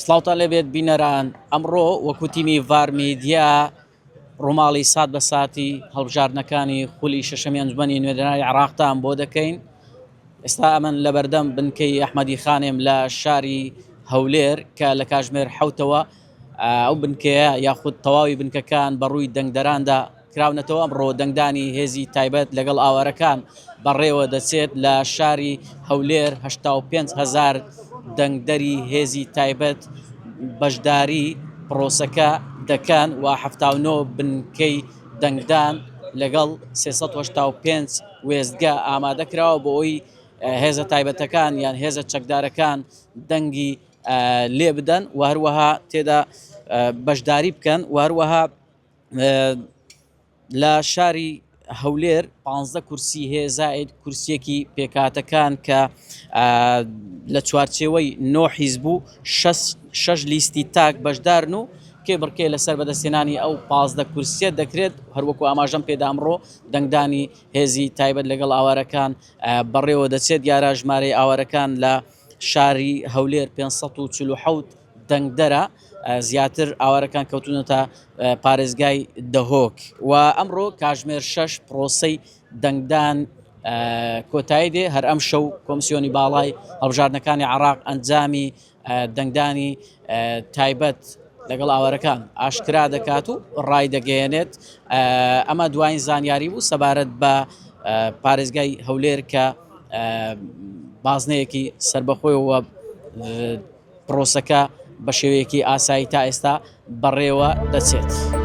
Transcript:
سلااوتان لەبێت بینەران ئەمڕۆ وەکوتیمی ڤارمیدیا ڕووماڵی سات بە ساتی هەڵبژاردنەکانی خولی شەشەمی ئەنجومەنی نوێنەرانی عێراقتان بۆ دەکەین. ئێستا ئەمن لە بەردەم بنکەی ئەحمەدی خانێم لە شاری هەولێر کە لە کاتژمێر حەوتەوە ئەو بنکەیە یاخود تەواوی بنکەکان بەڕووی دەنگدەراندا کراونەتەوە. ئەمڕۆ دەنگدانی هێزی تایبەت لەگەڵ ئاوارەکان بەڕێوە دەچێت لە شاری هەولێر 85,000 دەنگدەری هێزی تایبەت بەشداری پرۆسەکە دەکەن و 79 بنکەی دەنگدان لەگەڵ 385 وێستگا ئامادەکراوە بۆ ئەوی هێزە تایبەتەکان یان هێزە چەکدارەکان دەنگی لێ بدەن و هەروەها تێدا بەشداری بکەن و هەروەها لە شاری هەولێر 15 کورسی هەیە زائید کورسیەکی پێکاتەکان کە لە چوارچێوەی 9 حیزب و 6 لیستی تاک بەشدارن و کێ بڕکێ لەسەر بەدەستێنانی ئەو 15 کورسیە دەکرێت. هەروەکو ئاماژەم پێدا ئەمڕۆ دەنگدانی هێزی تایبەت لەگەڵ ئاوارەکان بەڕێوە دەچێت. دیارە ژمارەی ئاوارەکان لە شاری هەولێر 547 دەنگدەرە، زیاتر ئاوارەکان کەوتونەتە پارێزگای دەهۆک و ئەمڕۆ کاتژمێر 6 پرۆسەی دەنگدان کۆتایی دێ. هەر ئەم شەو کۆمسیۆنی باڵای هەڵبژاردنەکانی عێراق ئەنجامی دەنگدانی تایبەت لەگەڵ ئاوارەکان ئاشکرا دەکات و ڕای دەگەیەنێت. ئەمە دوایین زانیاری بوو سەبارەت بە پارێزگای هەولێر کە بازنەیەکی سربەخۆیەوە پرۆسەکە بە شێوەیەکی ئاسایی تا ئێستا بەڕێوە دەچێت.